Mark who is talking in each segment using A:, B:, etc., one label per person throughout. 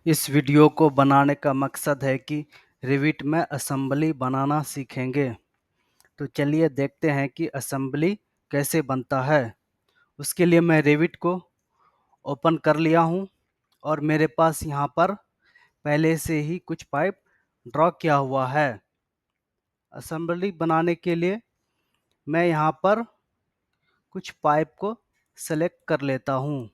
A: इस वीडियो को बनाने का मकसद है कि रिविट में असेंबली बनाना सीखेंगे। तो चलिए देखते हैं कि असेंबली कैसे बनता है। उसके लिए मैं रिविट को ओपन कर लिया हूं और मेरे पास यहाँ पर पहले से ही कुछ पाइप ड्रॉ किया हुआ है। असेंबली बनाने के लिए मैं यहाँ पर कुछ पाइप को सेलेक्ट कर लेता हूँ।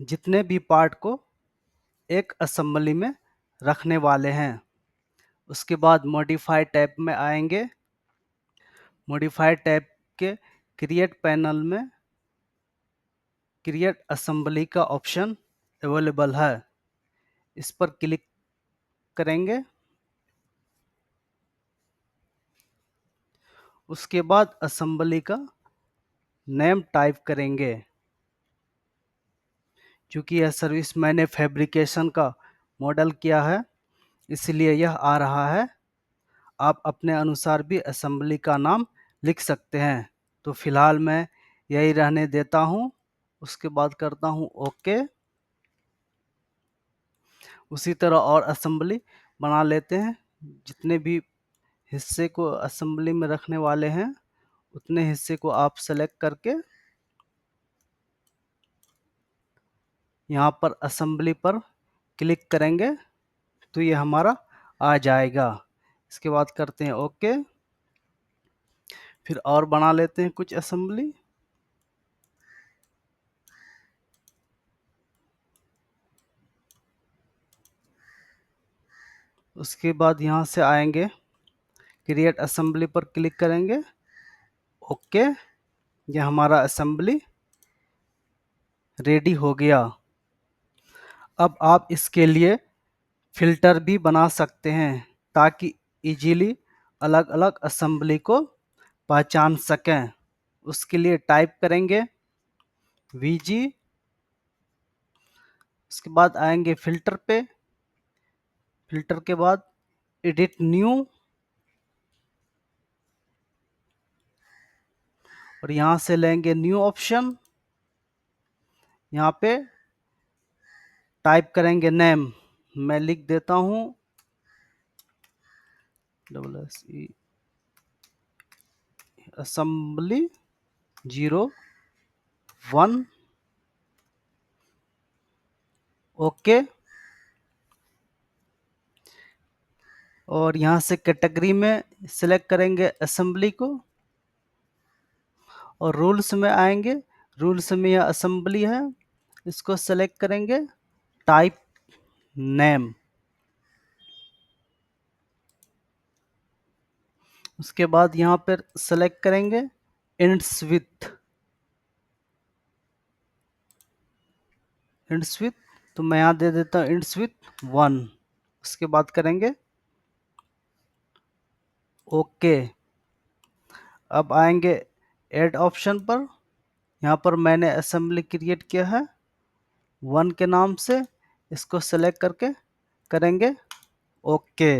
A: जितने भी पार्ट को एक असेंबली में रखने वाले हैं। उसके बाद मॉडिफाई टैब में आएंगे। मॉडिफाई टैब के क्रिएट पैनल में क्रिएट असेंबली का ऑप्शन अवेलेबल है। इस पर क्लिक करेंगे। उसके बाद असेंबली का नेम टाइप करेंगे। क्योंकि यह सर्विस मैंने फैब्रिकेशन का मॉडल किया है, इसलिए यह आ रहा है। आप अपने अनुसार भी असेंबली का नाम लिख सकते हैं। तो फिलहाल मैं यही रहने देता हूँ। उसके बाद करता हूँ ओके। उसी तरह और असेंबली बना लेते हैं। जितने भी हिस्से को असेंबली में रखने वाले हैं, उतने हिस्से को आप सेलेक्ट करके यहाँ पर असेंबली पर क्लिक करेंगे तो ये हमारा आ जाएगा। इसके बाद करते हैं ओके। फिर और बना लेते हैं कुछ असेंबली। उसके बाद यहाँ से आएंगे, क्रिएट असेंबली पर क्लिक करेंगे ओके। ये हमारा असेंबली रेडी हो गया। अब आप इसके लिए फिल्टर भी बना सकते हैं ताकि इजीली अलग अलग असेंबली को पहचान सकें। उसके लिए टाइप करेंगे VG। उसके बाद आएंगे फिल्टर पे। फिल्टर के बाद एडिट न्यू और यहाँ से लेंगे न्यू ऑप्शन। यहाँ पे टाइप करेंगे नेम। मैं लिख देता हूँ SE असेंबली 01 ओके। और यहाँ से कैटेगरी में सिलेक्ट करेंगे असेंबली को और रूल्स में आएंगे। रूल्स में यह असेंबली है, इसको सेलेक्ट करेंगे। Type name. उसके बाद यहाँ पर सेलेक्ट करेंगे एंड्स विथ। एंड्स विथ तो मैं यहाँ दे देता हूँ एंड्स विथ 1। उसके बाद करेंगे ओके। अब आएंगे ऐड ऑप्शन पर। यहाँ पर मैंने असेंबली क्रिएट किया है 1 के नाम से। इसको सेलेक्ट करके करेंगे ओके।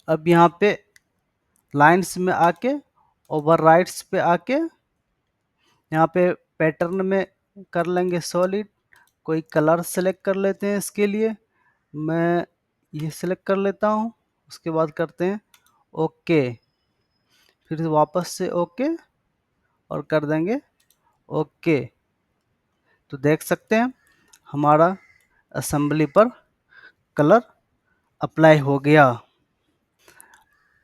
A: अब यहाँ पे लाइंस में आके ओवरराइड्स पे आके यहाँ पे पैटर्न में कर लेंगे सॉलिड। कोई कलर सेलेक्ट कर लेते हैं। इसके लिए मैं ये सेलेक्ट कर लेता हूँ। उसके बाद करते हैं ओके। फिर वापस से ओके और कर देंगे ओके। तो देख सकते हैं हमारा असेंबली पर कलर अप्लाई हो गया।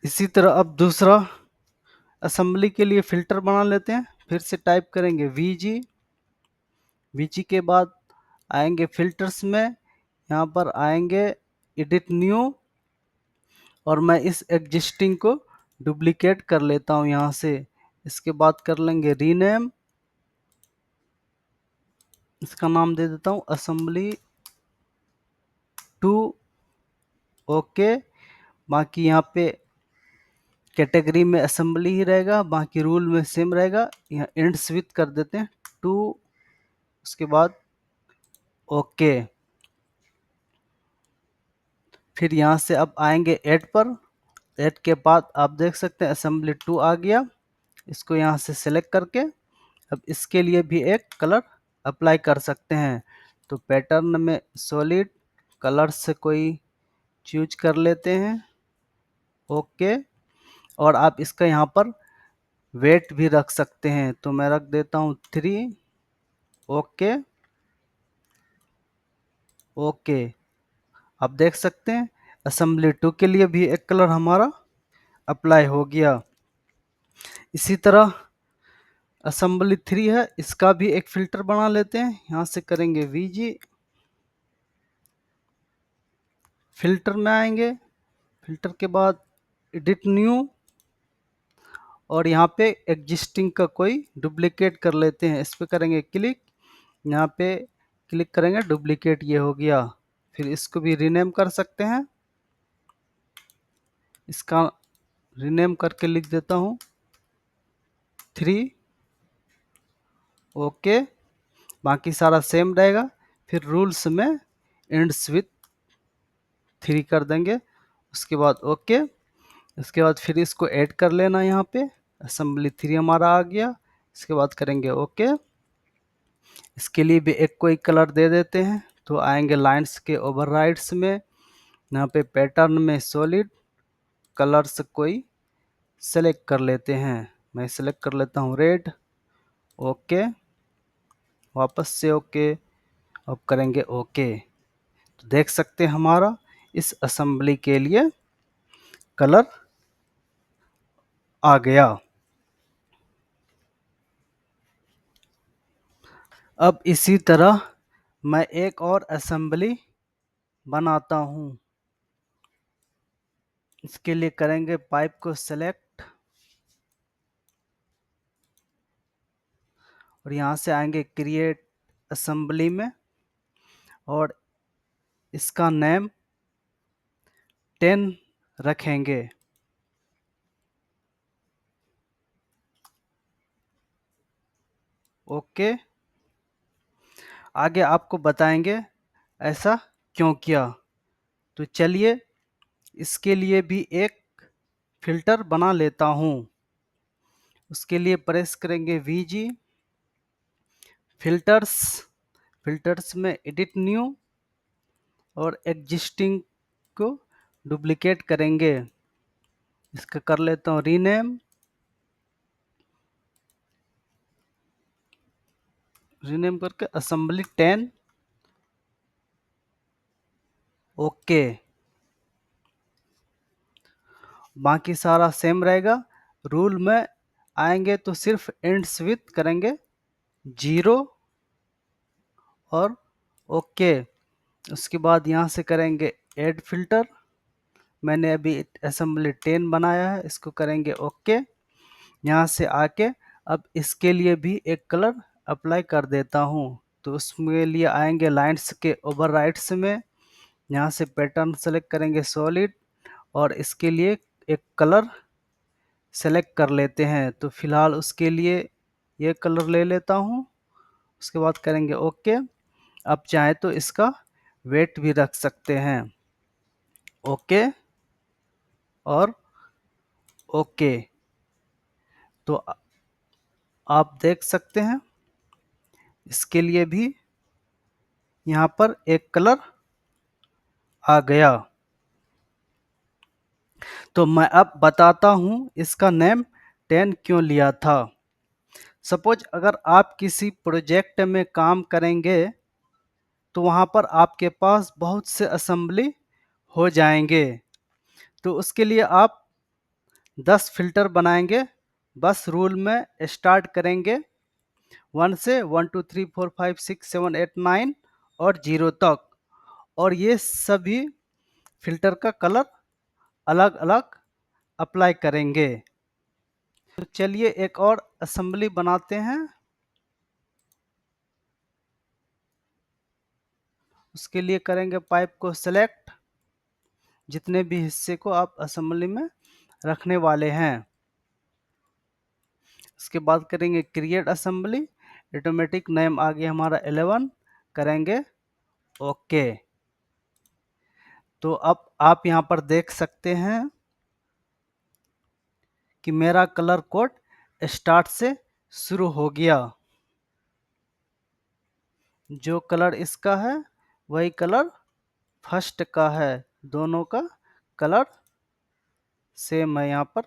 A: इसी तरह अब दूसरा असेंबली के लिए फिल्टर बना लेते हैं। फिर से टाइप करेंगे VG। VG के बाद आएंगे फिल्टर्स में। यहाँ पर आएंगे एडिट न्यू और मैं इस एग्जिस्टिंग को डुप्लीकेट कर लेता हूँ यहाँ से। इसके बाद कर लेंगे रीनेम। इसका नाम दे देता हूँ असेंबली 2 ओके। बाकी यहाँ पे कैटेगरी में असेंबली ही रहेगा, बाकी रूल में सेम रहेगा। यहाँ एंड्स विथ कर देते हैं 2। उसके बाद ओके। फिर यहाँ से अब आएंगे ऐड पर। ऐड के बाद आप देख सकते हैं असेंबली 2 आ गया। इसको यहाँ से सेलेक्ट करके अब इसके लिए भी एक कलर अप्लाई कर सकते हैं। तो पैटर्न में सॉलिड कलर से कोई चूज कर लेते हैं। ओके। और आप इसका यहाँ पर वेट भी रख सकते हैं, तो मैं रख देता हूँ 3। ओके। ओके। आप देख सकते हैं असेंबली 2 के लिए भी एक कलर हमारा अप्लाई हो गया। इसी तरह असेंबली 3 है, इसका भी एक फिल्टर बना लेते हैं। यहाँ से करेंगे वीजी, फिल्टर में आएंगे, फिल्टर के बाद एडिट न्यू, और यहाँ पे एग्जिस्टिंग का कोई डुप्लीकेट कर लेते हैं। इस पे करेंगे क्लिक, यहाँ पे क्लिक करेंगे, डुप्लीकेट ये हो गया। फिर इसको भी रीनेम कर सकते हैं। इसका रीनेम करके लिख देता हूँ 3। ओके। बाकी सारा सेम रहेगा। फिर रूल्स में एंड्स विथ 3 कर देंगे। उसके बाद ओके। उसके बाद फिर इसको ऐड कर लेना। यहाँ पे असेंबली 3 हमारा आ गया। इसके बाद करेंगे ओके। इसके लिए भी एक कोई कलर दे देते हैं। तो आएंगे लाइंस के ओवरराइड्स में, यहाँ पे पैटर्न में सॉलिड कलर्स कोई सेलेक्ट कर लेते हैं। मैं सेलेक्ट कर लेता हूँ रेड। ओके। वापस से ओके। अब करेंगे ओके। तो देख सकते हैं हमारा इस असेंबली के लिए कलर आ गया। अब इसी तरह मैं एक और असेंबली बनाता हूँ। इसके लिए करेंगे पाइप को सेलेक्ट, और यहाँ से आएंगे क्रिएट असेंबली में, और इसका नेम 10 रखेंगे। ओके। आगे आपको बताएंगे ऐसा क्यों किया। तो चलिए इसके लिए भी एक फिल्टर बना लेता हूँ। उसके लिए प्रेस करेंगे वीजी, फिल्टर्स, फिल्टर्स में एडिट न्यू, और एग्जिस्टिंग को डुप्लीकेट करेंगे। इसका कर लेता हूँ रीनेम, रीनेम करके असेंबली 10। ओके। बाकी सारा सेम रहेगा। रूल में आएंगे तो सिर्फ एंड्स विथ करेंगे 0 और ओके। उसके बाद यहाँ से करेंगे ऐड फिल्टर। मैंने अभी असेंबली 10 बनाया है, इसको करेंगे ओके। यहाँ से आके अब इसके लिए भी एक कलर अप्लाई कर देता हूँ। तो उसके लिए आएंगे लाइंस के ओवरराइड्स में, यहाँ से पैटर्न सेलेक्ट करेंगे सॉलिड, और इसके लिए एक कलर सेलेक्ट कर लेते हैं। तो फिलहाल उसके लिए ये कलर ले लेता हूँ। उसके बाद करेंगे ओके। अब चाहे तो इसका वेट भी रख सकते हैं। ओके और ओके। तो आप देख सकते हैं इसके लिए भी यहाँ पर एक कलर आ गया। तो मैं अब बताता हूँ इसका नेम 10 क्यों लिया था। सपोज अगर आप किसी प्रोजेक्ट में काम करेंगे तो वहाँ पर आपके पास बहुत से असेंबली हो जाएंगे। तो उसके लिए आप 10 फिल्टर बनाएंगे। बस रूल में स्टार्ट करेंगे 1 से 1 2 3 4 5 6 7 8 9 और 0 तक, और ये सभी फिल्टर का कलर अलग अलग अप्लाई करेंगे। तो चलिए एक और असेंबली बनाते हैं। उसके लिए करेंगे पाइप को सेलेक्ट, जितने भी हिस्से को आप असेंबली में रखने वाले हैं। उसके बाद करेंगे क्रिएट असेंबली, ऑटोमेटिक नेम आ गया हमारा 11, करेंगे ओके। तो अब आप यहाँ पर देख सकते हैं कि मेरा कलर कोड स्टार्ट से शुरू हो गया। जो कलर इसका है वही कलर फर्स्ट का है, दोनों का कलर सेम है। यहाँ पर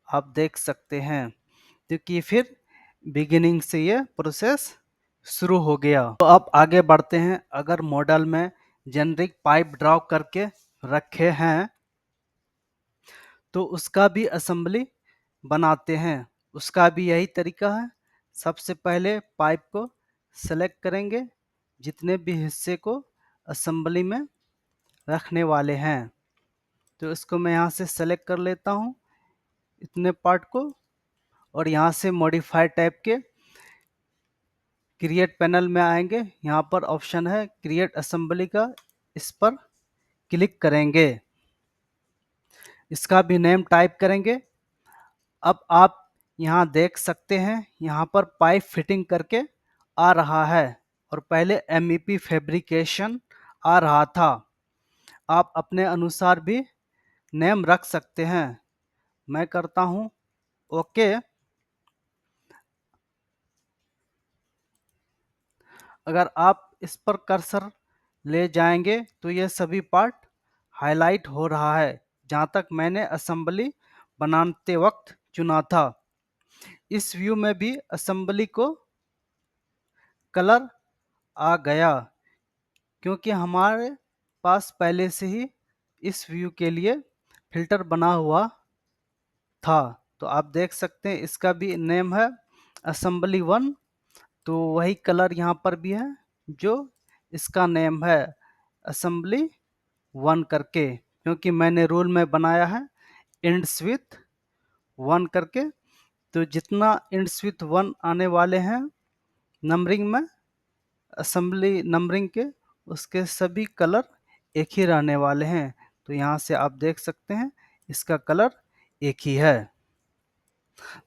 A: आप देख सकते हैं, क्योंकि फिर बिगिनिंग से ये प्रोसेस शुरू हो गया। तो अब आगे बढ़ते हैं। अगर मॉडल में जेनरिक पाइप ड्रॉ करके रखे हैं तो उसका भी असेंबली बनाते हैं। उसका भी यही तरीका है। सबसे पहले पाइप को सेलेक्ट करेंगे, जितने भी हिस्से को असेंबली में रखने वाले हैं। तो इसको मैं यहाँ से सेलेक्ट कर लेता हूँ, इतने पार्ट को, और यहाँ से मॉडिफाई टाइप के क्रिएट पैनल में आएंगे। यहाँ पर ऑप्शन है क्रिएट असेंबली का, इस पर क्लिक करेंगे। इसका भी नेम टाइप करेंगे। अब आप यहाँ देख सकते हैं, यहाँ पर पाइप फिटिंग करके आ रहा है और पहले एमईपी फैब्रिकेशन आ रहा था। आप अपने अनुसार भी नेम रख सकते हैं। मैं करता हूँ ओके। अगर आप इस पर कर्सर ले जाएंगे तो ये सभी पार्ट हाईलाइट हो रहा है, जहाँ तक मैंने असेंबली बनाते वक्त चुना था। इस व्यू में भी असेंबली को कलर आ गया, क्योंकि हमारे पास पहले से ही इस व्यू के लिए फिल्टर बना हुआ था। तो आप देख सकते हैं इसका भी नेम है असेंबली 1। तो वही कलर यहाँ पर भी है जो इसका नेम है असेंबली 1 करके, क्योंकि मैंने रूल में बनाया है इंड्स विथ 1 करके। तो जितना इंड्स विथ 1 आने वाले हैं नंबरिंग में, असेंबली नंबरिंग के, उसके सभी कलर एक ही रहने वाले हैं। तो यहाँ से आप देख सकते हैं इसका कलर एक ही है।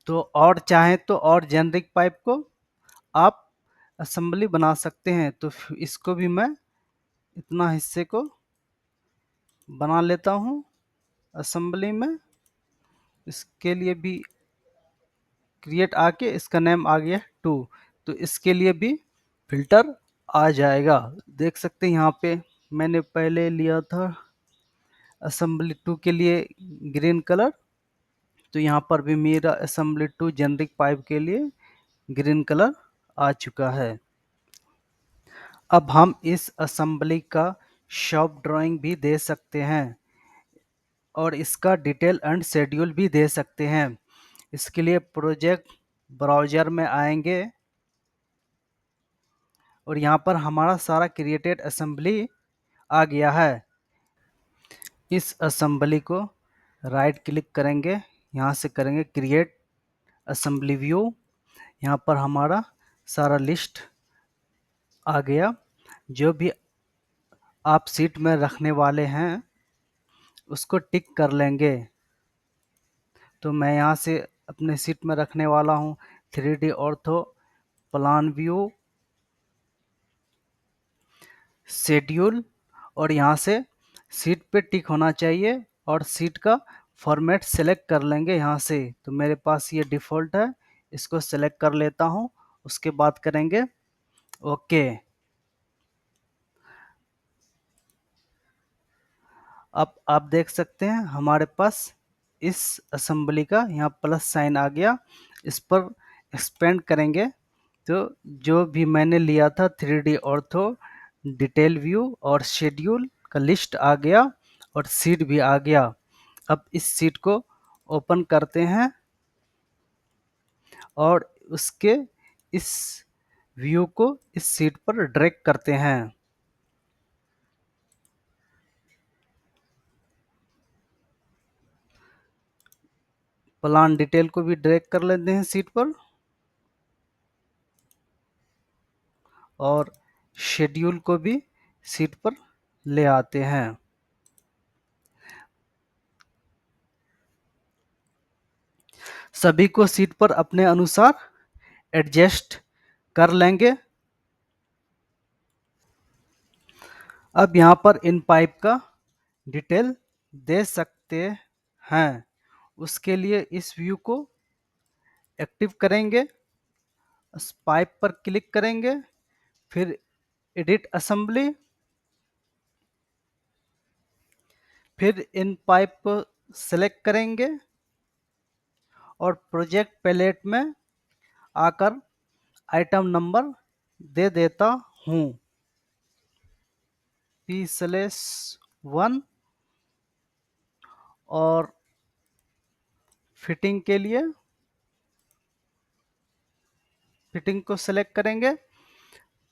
A: तो और चाहें तो और जेनरिक पाइप को आप असेंबली बना सकते हैं। तो इसको भी मैं इतना हिस्से को बना लेता हूँ असेंबली में। इसके लिए भी क्रिएट आके इसका नेम आ गया 2। तो इसके लिए भी फिल्टर आ जाएगा। देख सकते हैं यहाँ पे मैंने पहले लिया था असेंबली 2 के लिए ग्रीन कलर, तो यहाँ पर भी मेरा असेंबली 2 जेनरिक पाइप के लिए ग्रीन कलर आ चुका है। अब हम इस असेंबली का शॉप ड्राइंग भी दे सकते हैं और इसका डिटेल एंड शेड्यूल भी दे सकते हैं। इसके लिए प्रोजेक्ट ब्राउज़र में आएंगे और यहाँ पर हमारा सारा क्रिएटेड असेंबली आ गया है। इस असेंबली को राइट क्लिक करेंगे, यहाँ से करेंगे क्रिएट असेंबली व्यू। यहाँ पर हमारा सारा लिस्ट आ गया। जो भी आप सीट में रखने वाले हैं उसको टिक कर लेंगे। तो मैं यहाँ से अपने सीट में रखने वाला हूँ 3D ortho, plan view, schedule, और यहाँ से सीट पे टिक होना चाहिए और सीट का फॉर्मेट सेलेक्ट कर लेंगे यहाँ से। तो मेरे पास ये डिफ़ॉल्ट है, इसको सेलेक्ट कर लेता हूँ। उसके बाद करेंगे ओके। अब आप देख सकते हैं हमारे पास इस असेंबली का यहाँ प्लस साइन आ गया। इस पर एक्सपेंड करेंगे तो जो भी मैंने लिया था 3D ऑर्थो, डिटेल व्यू और शेड्यूल का लिस्ट आ गया और सीट भी आ गया। अब इस सीट को ओपन करते हैं और उसके इस व्यू को इस सीट पर ड्रैग करते हैं। प्लान डिटेल को भी ड्रैग कर लेते हैं सीट पर और शेड्यूल को भी सीट पर ले आते हैं। सभी को सीट पर अपने अनुसार एडजस्ट कर लेंगे। अब यहाँ पर इन पाइप का डिटेल दे सकते हैं। उसके लिए इस व्यू को एक्टिव करेंगे, उस पाइप पर क्लिक करेंगे, फिर एडिट असेंबली, फिर इन पाइप को सेलेक्ट करेंगे और प्रोजेक्ट पैलेट में आकर आइटम नंबर दे देता हूँ P/1 और फिटिंग के लिए फिटिंग को सेलेक्ट करेंगे,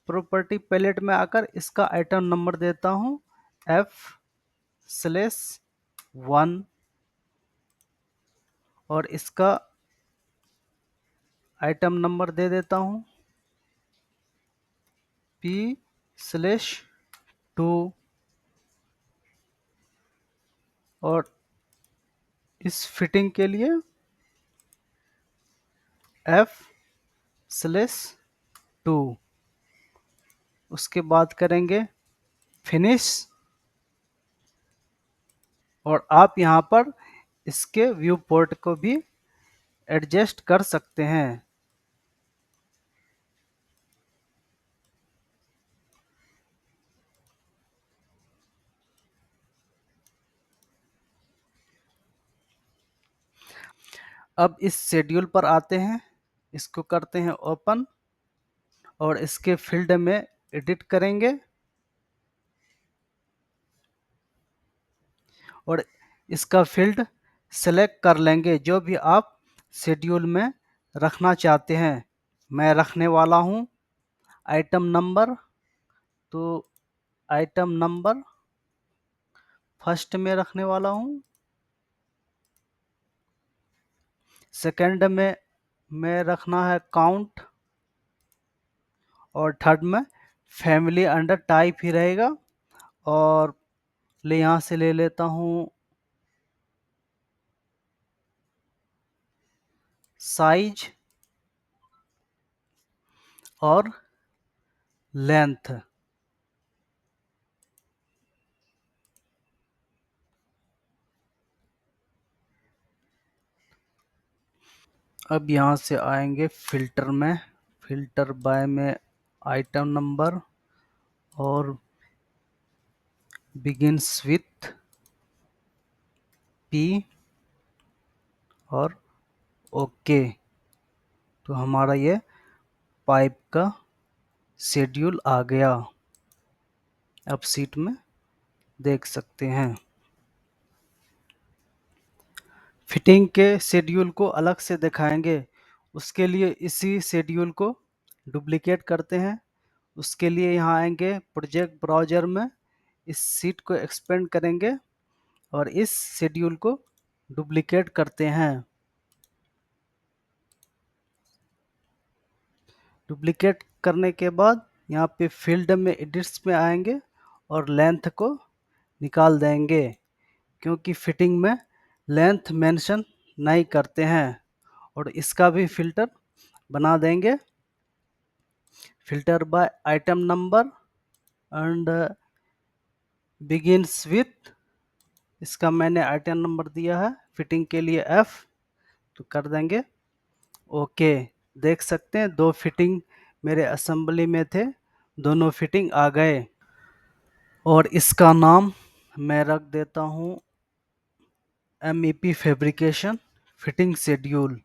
A: प्रॉपर्टी पैलेट में आकर इसका आइटम नंबर देता हूँ F/1 और इसका आइटम नंबर दे देता हूँ P/2 और इस फिटिंग के लिए F/2। उसके बाद करेंगे फिनिश और आप यहाँ पर इसके व्यू पोर्ट को भी एडजस्ट कर सकते हैं। अब इस शेड्यूल पर आते हैं, इसको करते हैं ओपन और इसके फील्ड में एडिट करेंगे और इसका फील्ड सेलेक्ट कर लेंगे जो भी आप शेड्यूल में रखना चाहते हैं। मैं रखने वाला हूँ आइटम नंबर, तो आइटम नंबर फर्स्ट में रखने वाला हूँ। सेकंड में मैं रखना है काउंट और थर्ड में फैमिली अंडर टाइप ही रहेगा और यहाँ से ले लेता हूँ साइज और लेंथ। अब यहाँ से आएंगे फिल्टर में, फिल्टर बाय में आइटम नंबर और बिगिंस विथ P और ओके। तो हमारा ये पाइप का शेड्यूल आ गया, अब सीट में देख सकते हैं। फिटिंग के शेड्यूल को अलग से दिखाएंगे, उसके लिए इसी शेड्यूल को डुप्लिकेट करते हैं। उसके लिए यहाँ आएंगे प्रोजेक्ट ब्राउज़र में, इस सीट को एक्सपेंड करेंगे और इस शेड्यूल को डुप्लिकेट करते हैं। डुप्लिकेट करने के बाद यहाँ पे फील्ड में एडिट्स में आएंगे और लेंथ को निकाल देंगे क्योंकि फिटिंग में लेंथ मेंशन नहीं करते हैं और इसका भी फिल्टर बना देंगे। Filter by item number and begins with, इसका मैंने आइटम नंबर दिया है फिटिंग के लिए F, तो कर देंगे ओके। देख सकते हैं दो फिटिंग मेरे असेंबली में थे, दोनों फिटिंग आ गए और इसका नाम मैं रख देता हूँ MEP फैब्रिकेशन फिटिंग शेड्यूल।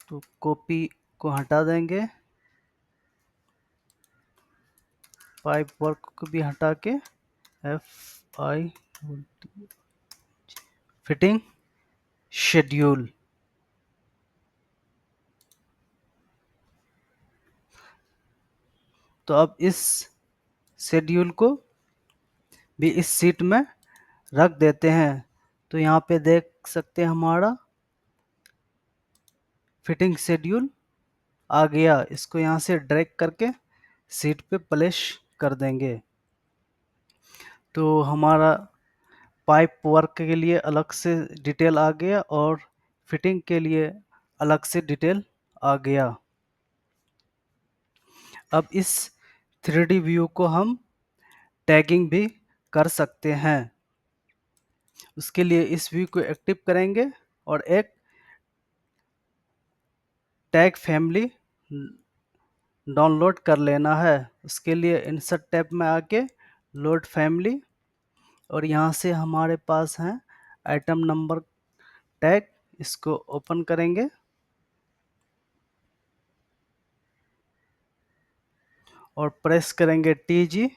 A: तो कॉपी को हटा देंगे, पाइप वर्क को भी हटा के FI फिटिंग शेड्यूल। तो अब इस शेड्यूल को भी इस सीट में रख देते हैं। तो यहाँ पे देख सकते हैं हमारा फिटिंग शेड्यूल आ गया। इसको यहाँ से ड्रैग करके सीट पे प्लेस कर देंगे। तो हमारा पाइप वर्क के लिए अलग से डिटेल आ गया और फिटिंग के लिए अलग से डिटेल आ गया। अब इस 3D व्यू को हम टैगिंग भी कर सकते हैं। उसके लिए इस व्यू को एक्टिव करेंगे और एक टैग फैमिली डाउनलोड कर लेना है। उसके लिए इंसर्ट टैब में आके लोड फैमिली, और यहाँ से हमारे पास है आइटम नंबर टैग, इसको ओपन करेंगे और प्रेस करेंगे TG।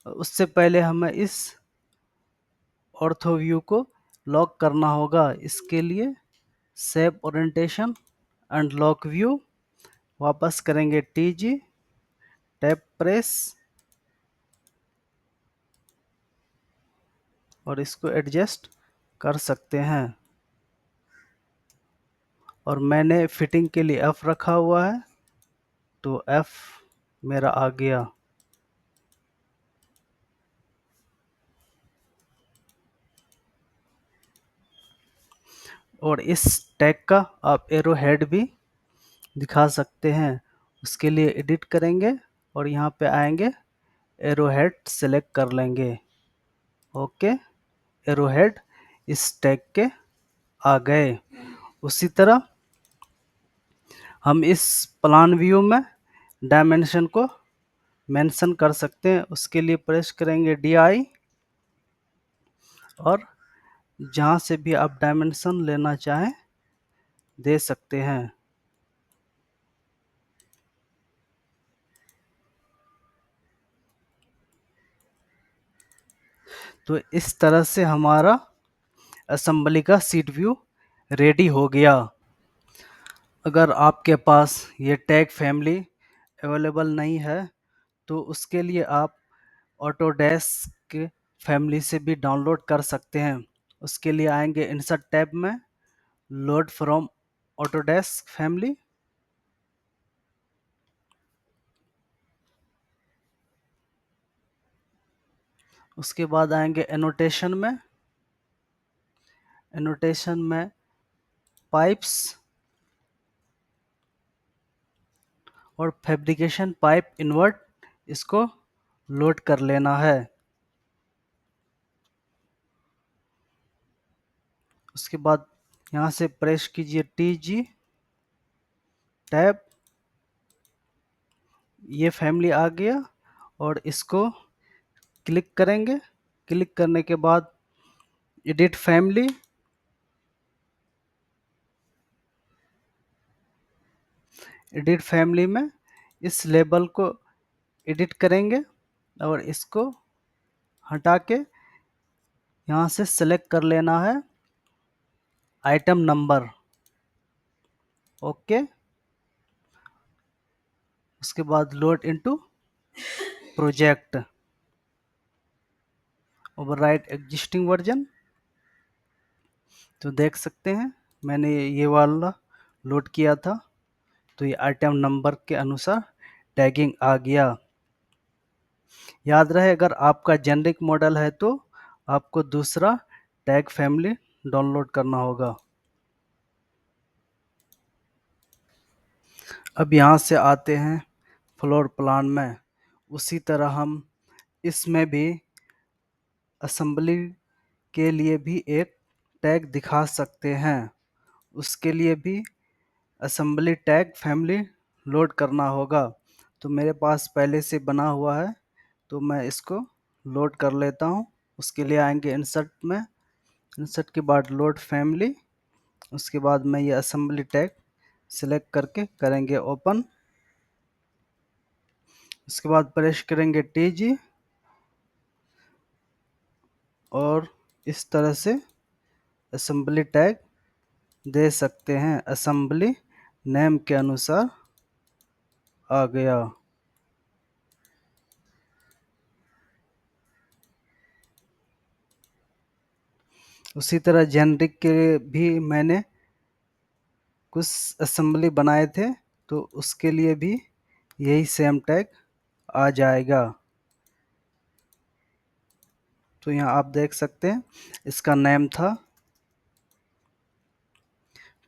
A: उससे पहले हमें इस ऑर्थो व्यू को लॉक करना होगा। इसके लिए save orientation and lock view, वापस करेंगे TG, टैब प्रेस और इसको एडजस्ट कर सकते हैं। और मैंने फिटिंग के लिए F रखा हुआ है, तो F मेरा आ गया। और इस टैग का आप एरो हेड भी दिखा सकते हैं। उसके लिए एडिट करेंगे और यहाँ पे आएंगे, एरो हेड सेलेक्ट कर लेंगे। ओके, एरो हेड इस टैग के आ गए। उसी तरह हम इस प्लान व्यू में डायमेंशन को मेंशन कर सकते हैं। उसके लिए प्रेस करेंगे DI और जहाँ से भी आप डायमेंशन लेना चाहें दे सकते हैं। तो इस तरह से हमारा असेंबली का सीट व्यू रेडी हो गया। अगर आपके पास ये टैग फैमिली अवेलेबल नहीं है तो उसके लिए आप ऑटोडेस्क फैमिली से भी डाउनलोड कर सकते हैं। उसके लिए आएंगे इंसर्ट टैब में, लोड फ्रॉम ऑटोडेस्क फैमिली, उसके बाद आएंगे एनोटेशन में, एनोटेशन में पाइप्स और फैब्रिकेशन पाइप इन्वर्ट, इसको लोड कर लेना है। उसके बाद यहाँ से प्रेस कीजिए TG, टैब, ये फैमिली आ गया और इसको क्लिक करेंगे। क्लिक करने के बाद एडिट फैमिली, एडिट फैमिली में इस लेबल को एडिट करेंगे और इसको हटा के यहाँ से सेलेक्ट कर लेना है आइटम नंबर। ओके, उसके बाद load into project, overwrite existing version. तो देख सकते हैं मैंने ये वाला लोड किया था, तो ये आइटम नंबर के अनुसार टैगिंग आ गया। याद रहे, अगर आपका जेनरिक मॉडल है तो आपको दूसरा टैग फैमिली डाउनलोड करना होगा। अब यहाँ से आते हैं फ्लोर प्लान में। उसी तरह हम इसमें भी असेंबली के लिए भी एक टैग दिखा सकते हैं। उसके लिए भी असेंबली टैग फैमिली लोड करना होगा। तो मेरे पास पहले से बना हुआ है, तो मैं इसको लोड कर लेता हूँ। उसके लिए आएंगे इंसर्ट में, इंसर्ट के बाद लोड फैमिली, उसके बाद मैं ये असेंबली टैग सिलेक्ट करके करेंगे ओपन। उसके बाद प्रेस करेंगे TG और इस तरह से असेंबली टैग दे सकते हैं। असेंबली नेम के अनुसार आ गया। उसी तरह जेनरिक के भी मैंने कुछ असेंबली बनाए थे, तो उसके लिए भी यही सेम टैग आ जाएगा। तो यहाँ आप देख सकते हैं इसका नेम था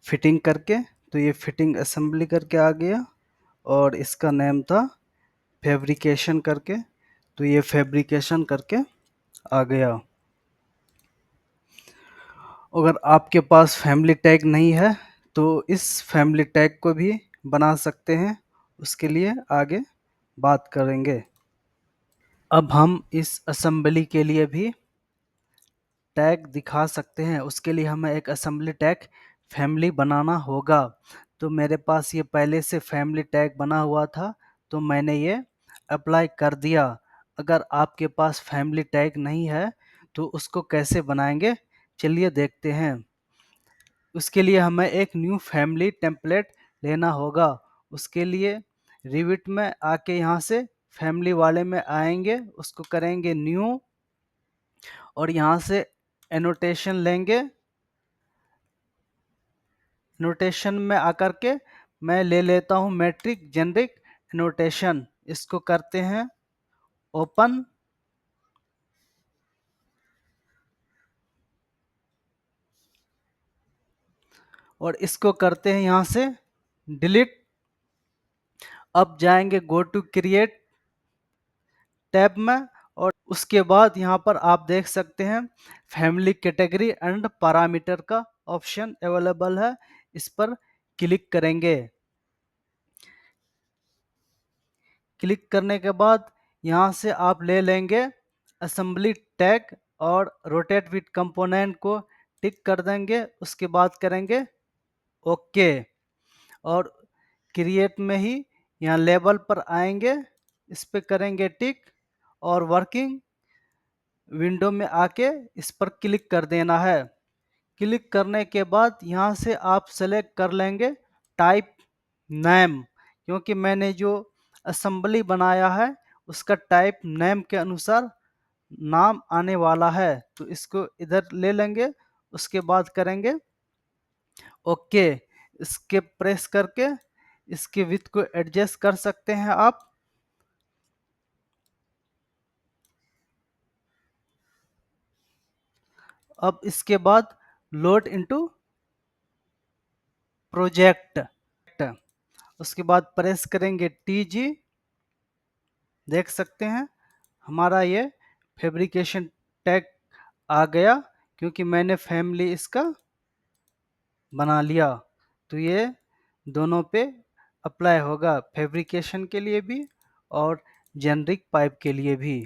A: फिटिंग करके, तो ये फिटिंग असेंबली करके आ गया। और इसका नेम था फैब्रिकेशन करके, तो ये फैब्रिकेशन करके आ गया। अगर आपके पास फैमिली टैग नहीं है तो इस फैमिली टैग को भी बना सकते हैं, उसके लिए आगे बात करेंगे। अब हम इस असेंबली के लिए भी टैग दिखा सकते हैं, उसके लिए हमें एक असेंबली टैग फैमिली बनाना होगा। तो मेरे पास ये पहले से फैमिली टैग बना हुआ था, तो मैंने ये अप्लाई कर दिया। अगर आपके पास फैमिली टैग नहीं है तो उसको कैसे बनाएंगे, चलिए देखते हैं। उसके लिए हमें एक न्यू फैमिली टेम्पलेट लेना होगा। उसके लिए रिविट में आके यहाँ से फैमिली वाले में आएंगे, उसको करेंगे न्यू और यहाँ से एनोटेशन लेंगे। नोटेशन में आकर के मैं ले लेता हूँ मैट्रिक जेनरिक नोटेशन। इसको करते हैं ओपन और इसको करते हैं यहाँ से डिलीट। अब जाएंगे गो टू क्रिएट टैब में और उसके बाद यहाँ पर आप देख सकते हैं फैमिली कैटेगरी एंड पैरामीटर का ऑप्शन अवेलेबल है, इस पर क्लिक करेंगे। क्लिक करने के बाद यहाँ से आप ले लेंगे असेंबली टैग और रोटेट विथ कंपोनेंट को टिक कर देंगे। उसके बाद करेंगे ओके और क्रिएट में ही यहाँ लेबल पर आएंगे, इस पे करेंगे टिक और वर्किंग विंडो में आके इस पर क्लिक कर देना है। क्लिक करने के बाद यहाँ से आप सेलेक्ट कर लेंगे टाइप नेम, क्योंकि मैंने जो असेंबली बनाया है उसका टाइप नेम के अनुसार नाम आने वाला है, तो इसको इधर ले लेंगे। उसके बाद करेंगे ओके। इसके प्रेस करके इसके विड्थ को एडजस्ट कर सकते हैं आप। अब इसके बाद लोड इनटू प्रोजेक्ट, उसके बाद प्रेस करेंगे टीजी। देख सकते हैं हमारा ये फैब्रिकेशन टैग आ गया, क्योंकि मैंने फैमिली इसका बना लिया। तो ये दोनों पे अप्लाई होगा, फैब्रिकेशन के लिए भी और जेनरिक पाइप के लिए भी।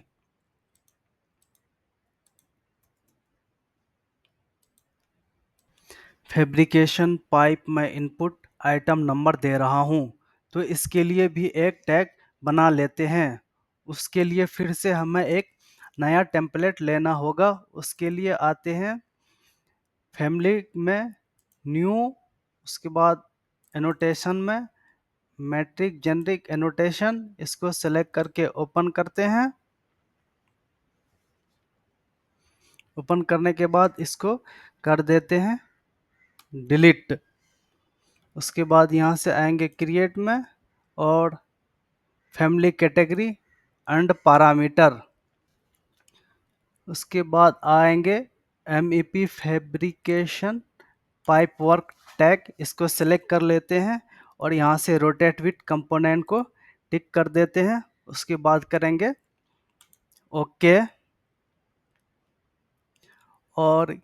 A: फैब्रिकेशन पाइप में इनपुट आइटम नंबर दे रहा हूँ, तो इसके लिए भी एक टैग बना लेते हैं। उसके लिए फिर से हमें एक नया टेम्पलेट लेना होगा। उसके लिए आते हैं फैमिली में न्यू, उसके बाद एनोटेशन में मैट्रिक जेनरिक एनोटेशन, इसको सेलेक्ट करके ओपन करते हैं। ओपन करने के बाद इसको कर देते हैं डिलीट। उसके बाद यहाँ से आएंगे क्रिएट में और फैमिली कैटेगरी एंड पैरामीटर। उसके बाद आएंगे MEP fabrication pipe work tag, इसको सेलेक्ट कर लेते हैं और यहाँ से रोटेट विथ कंपोनेंट को टिक कर देते हैं। उसके बाद करेंगे ओके और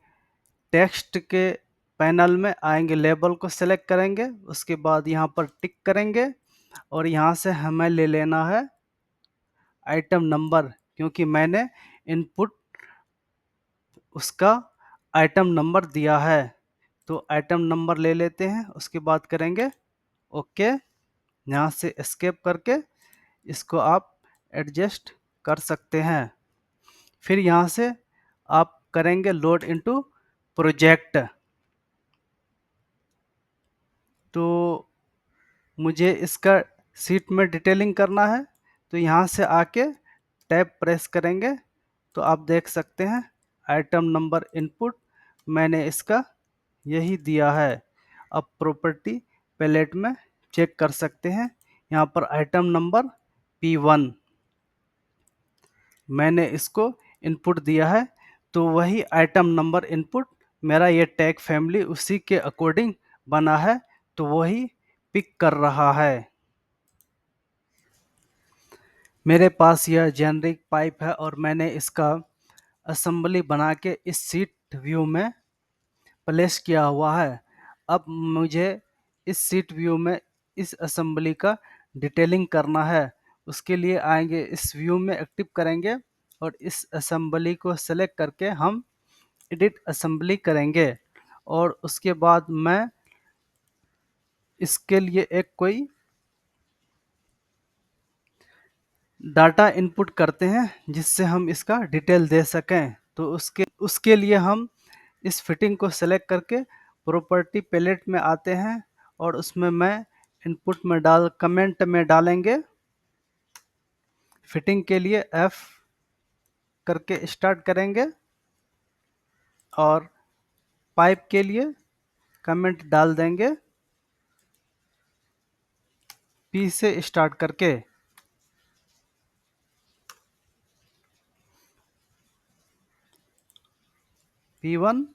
A: टेक्स्ट के पैनल में आएंगे, लेबल को सेलेक्ट करेंगे। उसके बाद यहाँ पर टिक करेंगे और यहाँ से हमें ले लेना है आइटम नंबर, क्योंकि मैंने इनपुट उसका आइटम नंबर दिया है। तो आइटम नंबर ले लेते हैं। उसके बाद करेंगे ओके। यहाँ से एस्केप करके इसको आप एडजस्ट कर सकते हैं। फिर यहाँ से आप करेंगे लोड इनटू प्रोजेक्ट। तो मुझे इसका सीट में डिटेलिंग करना है, तो यहाँ से आके टैब प्रेस करेंगे तो आप देख सकते हैं आइटम नंबर इनपुट मैंने इसका यही दिया है। अब प्रॉपर्टी पैलेट में चेक कर सकते हैं, यहाँ पर आइटम नंबर P1 मैंने इसको इनपुट दिया है, तो वही आइटम नंबर इनपुट मेरा ये टैग फैमिली उसी के अकॉर्डिंग बना है, तो वही पिक कर रहा है। मेरे पास यह जेनरिक पाइप है और मैंने इसका असेंबली बना के इस सीट व्यू में प्लेस किया हुआ है। अब मुझे इस सीट व्यू में इस असेंबली का डिटेलिंग करना है। उसके लिए आएंगे, इस व्यू में एक्टिव करेंगे और इस असेंबली को सेलेक्ट करके हम एडिट असेंबली करेंगे। और उसके बाद मैं इसके लिए एक कोई डाटा इनपुट करते हैं जिससे हम इसका डिटेल दे सकें। तो उसके लिए हम इस फिटिंग को सेलेक्ट करके प्रॉपर्टी पैलेट में आते हैं और उसमें मैं इनपुट में कमेंट में डालेंगे। फिटिंग के लिए F करके स्टार्ट करेंगे और पाइप के लिए कमेंट डाल देंगे P से स्टार्ट करके। P1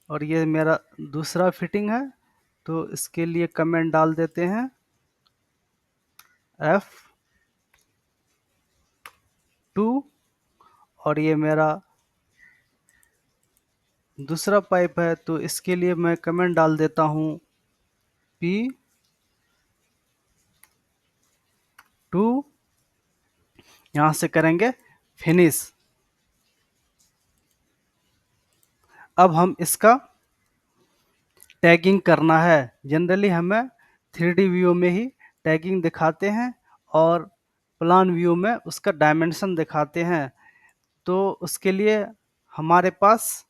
A: और ये मेरा दूसरा फिटिंग है, तो इसके लिए कमेंट डाल देते हैं F2 और ये मेरा दूसरा पाइप है, तो इसके लिए मैं कमेंट डाल देता हूँ P2। यहाँ से करेंगे फिनिश। अब हम इसका टैगिंग करना है। जनरली हमें 3D व्यू में ही टैगिंग दिखाते हैं और प्लान व्यू में उसका डायमेंशन दिखाते हैं। तो उसके लिए हमारे पास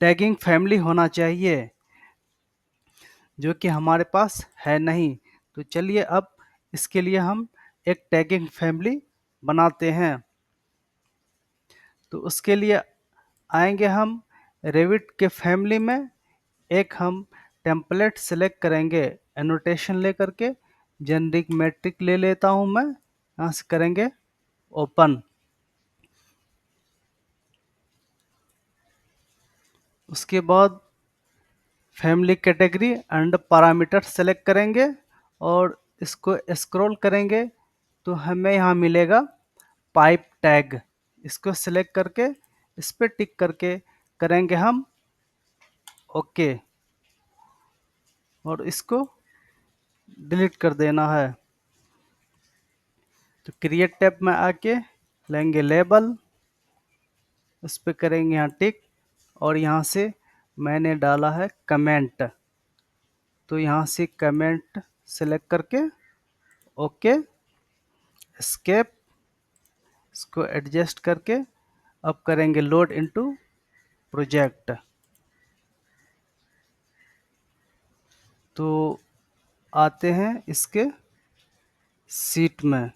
A: टैगिंग फैमिली होना चाहिए, जो कि हमारे पास है नहीं। तो चलिए अब इसके लिए हम एक टैगिंग फैमिली बनाते हैं। तो उसके लिए आएंगे हम रेविट के फैमिली में, एक हम टेम्पलेट सेलेक्ट करेंगे एनोटेशन लेकर के। जेनरिक मैट्रिक ले लेता हूं मैं, यहाँ से करेंगे ओपन। उसके बाद family category and parameter select करेंगे और इसको स्क्रॉल करेंगे तो हमें यहाँ मिलेगा पाइप टैग। इसको सेलेक्ट करके इस पर टिक करके करेंगे हम ओके और इसको डिलीट कर देना है। तो क्रिएट टैब में आके लेंगे लेबल, उस पर करेंगे यहाँ टिक और यहाँ से मैंने डाला है कमेंट, तो यहाँ से कमेंट सेलेक्ट करके ओके एस्केप, इसको एडजस्ट करके अब करेंगे लोड इनटू प्रोजेक्ट। तो आते हैं इसके सीट में।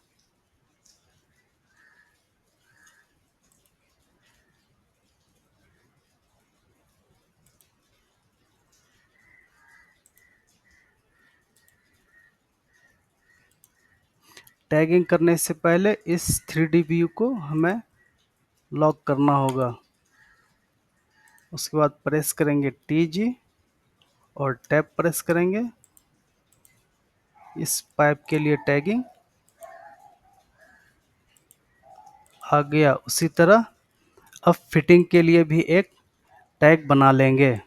A: टैगिंग करने से पहले इस 3D व्यू को हमें लॉक करना होगा। उसके बाद प्रेस करेंगे TG और टैब प्रेस करेंगे। इस पाइप के लिए टैगिंग आ गया। उसी तरह अब फिटिंग के लिए भी एक टैग बना लेंगे।